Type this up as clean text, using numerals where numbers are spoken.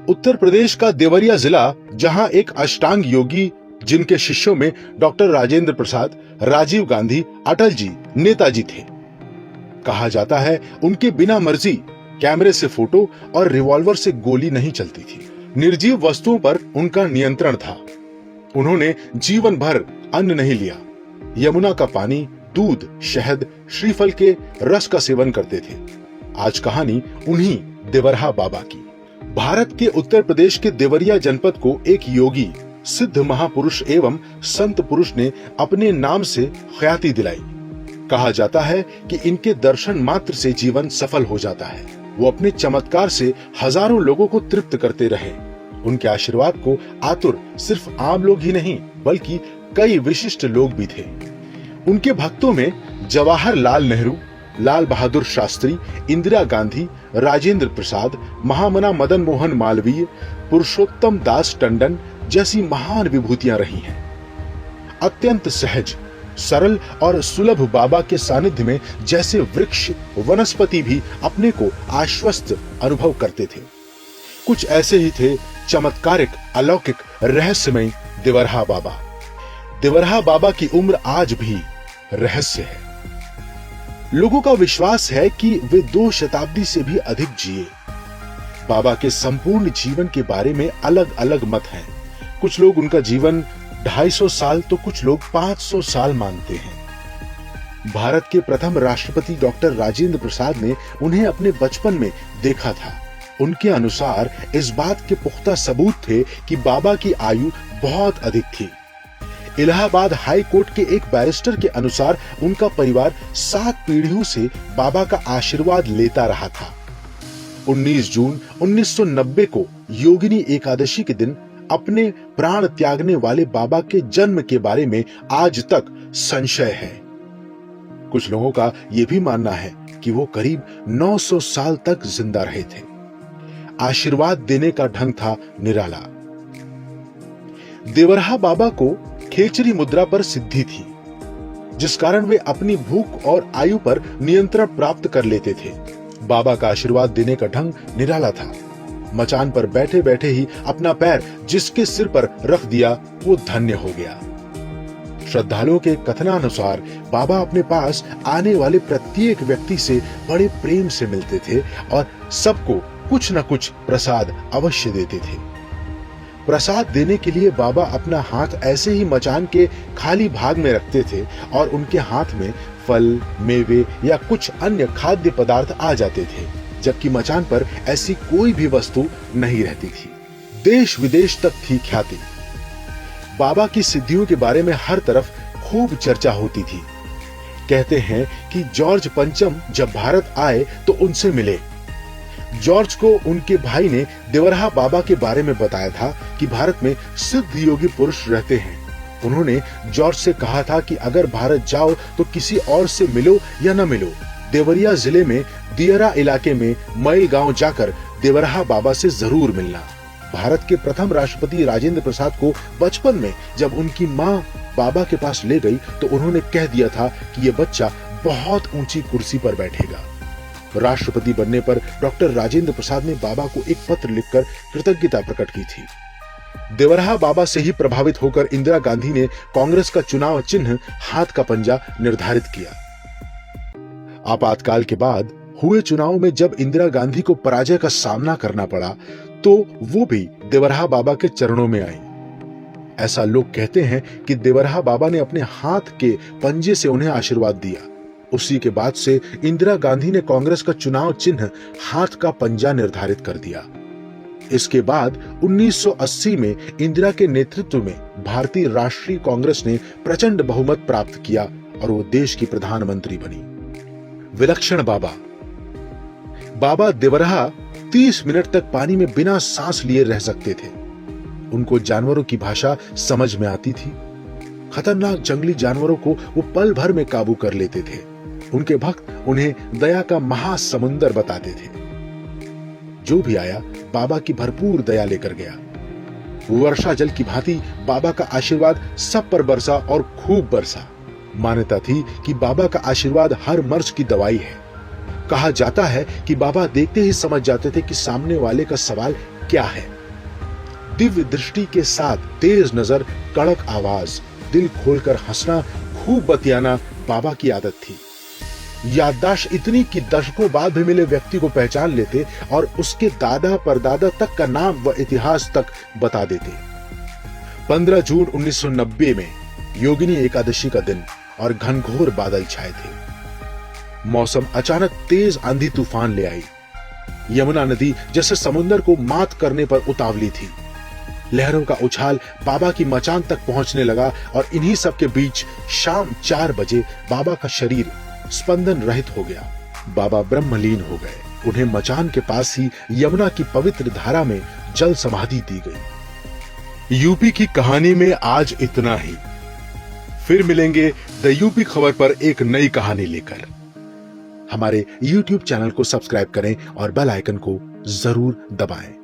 उत्तर प्रदेश का देवरिया जिला, जहां एक अष्टांग योगी जिनके शिष्यों में डॉक्टर राजेंद्र प्रसाद, राजीव गांधी, अटल जी, नेताजी थे। कहा जाता है उनके बिना मर्जी कैमरे से फोटो और रिवॉल्वर से गोली नहीं चलती थी। निर्जीव वस्तुओं पर उनका नियंत्रण था। उन्होंने जीवन भर अन्न नहीं लिया। यमुना का पानी, दूध, शहद, श्रीफल के रस का सेवन करते थे। आज कहानी उन्हीं देवरहा बाबा की। भारत के उत्तर प्रदेश के देवरिया जनपद को एक योगी, सिद्ध महापुरुष एवं संत पुरुष ने अपने नाम से ख्याति दिलाई। कहा जाता है कि इनके दर्शन मात्र से जीवन सफल हो जाता है। वो अपने चमत्कार से हजारों लोगों को तृप्त करते रहे। उनके आशीर्वाद को आतुर सिर्फ आम लोग ही नहीं, बल्कि कई विशिष्ट लोग भी थे। उनके भक्तों में जवाहरलाल नेहरू, लाल बहादुर शास्त्री, इंदिरा गांधी, राजेंद्र प्रसाद, महामना मदन मोहन मालवीय, पुरुषोत्तम दास टंडन जैसी महान विभूतियां रही हैं। अत्यंत सहज, सरल और सुलभ बाबा के सानिध्य में जैसे वृक्ष, वनस्पति भी अपने को आश्वस्त अनुभव करते थे। कुछ ऐसे ही थे चमत्कारिक, अलौकिक, रहस्यमय देवरहा बाबा। देवरहा बाबा की उम्र आज भी रहस्य है। लोगों का विश्वास है कि वे 2 शताब्दी से भी अधिक जिए। बाबा के संपूर्ण जीवन के बारे में अलग अलग मत हैं। कुछ लोग उनका जीवन 250 साल तो कुछ लोग 500 साल मानते हैं। भारत के प्रथम राष्ट्रपति डॉक्टर राजेंद्र प्रसाद ने उन्हें अपने बचपन में देखा था। उनके अनुसार इस बात के पुख्ता सबूत थे कि बाबा की आयु बहुत अधिक थी। इलाहाबाद हाई कोर्ट के एक बैरिस्टर के अनुसार उनका परिवार 7 पीढ़ियों से बाबा का आशीर्वाद लेता रहा था। 19 जून 1990 को योगिनी एकादशी के दिन अपने प्राण त्यागने वाले बाबा के जन्म के बारे में आज तक संशय है। कुछ लोगों का यह भी मानना है कि वो करीब 900 साल तक जिंदा रहे थे। आशीर्वाद देने का ढंग था निराला। देवरहा बाबा को खेचरी मुद्रा पर सिद्धि थी, जिस कारण वे अपनी भूख और आयु पर नियंत्रण प्राप्त कर लेते थे। बाबा का आशीर्वाद देने का ढंग निराला था। मचान पर बैठे बैठे ही अपना पैर जिसके सिर पर रख दिया वो धन्य हो गया। श्रद्धालुओं के कथनानुसार बाबा अपने पास आने वाले प्रत्येक व्यक्ति से बड़े प्रेम से मिलते थे और सबको कुछ न कुछ प्रसाद अवश्य देते थे। प्रसाद देने के लिए बाबा अपना हाथ ऐसे ही मचान के खाली भाग में रखते थे और उनके हाथ में फल, मेवे या कुछ अन्य खाद्य पदार्थ आ जाते थे, जबकि मचान पर ऐसी कोई भी वस्तु नहीं रहती थी। देश विदेश तक थी ख्याति। बाबा की सिद्धियों के बारे में हर तरफ खूब चर्चा होती थी। कहते हैं कि जॉर्ज पंचम जब भारत आए तो उनसे मिले। जॉर्ज को उनके भाई ने देवरहा बाबा के बारे में बताया था कि भारत में सिद्ध योगी पुरुष रहते हैं। उन्होंने जॉर्ज से कहा था कि अगर भारत जाओ तो किसी और से मिलो या न मिलो, देवरिया जिले में दियरा इलाके में मैल गांव जाकर देवरहा बाबा से जरूर मिलना। भारत के प्रथम राष्ट्रपति राजेंद्र प्रसाद को बचपन में जब उनकी माँ बाबा के पास ले गई तो उन्होंने कह दिया था कि यह बच्चा बहुत ऊंची कुर्सी पर बैठेगा। राष्ट्रपति बनने पर डॉक्टर राजेंद्र प्रसाद ने बाबा को एक पत्र लिखकर कृतज्ञता प्रकट की थी। देवरहा बाबा से ही प्रभावित होकर इंदिरा गांधी ने कांग्रेस का चुनाव चिन्ह हाथ का पंजा निर्धारित किया। आपातकाल के बाद हुए चुनाव में जब इंदिरा गांधी को पराजय का सामना करना पड़ा तो वो भी देवरहा बाबा के चरणों में आई। ऐसा लोग कहते हैं कि देवरहा बाबा ने अपने हाथ के पंजे से उन्हें आशीर्वाद दिया। उसी के बाद से इंदिरा गांधी ने कांग्रेस का चुनाव चिन्ह हाथ का पंजा निर्धारित कर दिया। इसके बाद 1980 में इंदिरा के नेतृत्व में भारतीय राष्ट्रीय कांग्रेस ने प्रचंड बहुमत प्राप्त किया और वो देश की प्रधानमंत्री बनी। विलक्षण बाबा। बाबा देवरहा 30 मिनट तक पानी में बिना सांस लिए रह सकते थे। उनको जानवरों की भाषा समझ में आती थी। खतरनाक जंगली जानवरों को वो पल भर में काबू कर लेते थे। उनके भक्त उन्हें दया का महासमुंदर बताते थे। जो भी आया बाबा की भरपूर दया लेकर गया। वर्षा जल की भांति बाबा का आशीर्वाद सब पर बरसा और खूब बरसा। मान्यता थी कि बाबा का आशीर्वाद हर मर्ज की दवाई है। कहा जाता है कि बाबा देखते ही समझ जाते थे कि सामने वाले का सवाल क्या है। दिव्य दृष्टि के साथ तेज नजर, कड़क आवाज, दिल खोलकर हंसना, खूब बतियाना बाबा की आदत थी। याददाश्त इतनी कि दशकों बाद भी मिले व्यक्ति को पहचान लेते और उसके दादा परदादा तक का नाम व इतिहास तक बता देते। 15 जून 1990 में योगिनी एकादशी का दिन और घनघोर बादल छाए थे। मौसम अचानक तेज आंधी तूफान ले आई। यमुना नदी जैसे समुद्र को मात करने पर उतावली थी। लहरों का उछाल बाबा की मचान तक पहुंचने लगा और इन्हीं सब के बीच शाम 4 बजे बाबा का शरीर स्पंदन रहित हो गया। बाबा ब्रह्मलीन हो गए। उन्हें मचान के पास ही यमुना की पवित्र धारा में जल समाधि दी गई। यूपी की कहानी में आज इतना ही। फिर मिलेंगे द यूपी खबर पर एक नई कहानी लेकर। हमारे YouTube चैनल को सब्सक्राइब करें और बेल आइकन को जरूर दबाएं।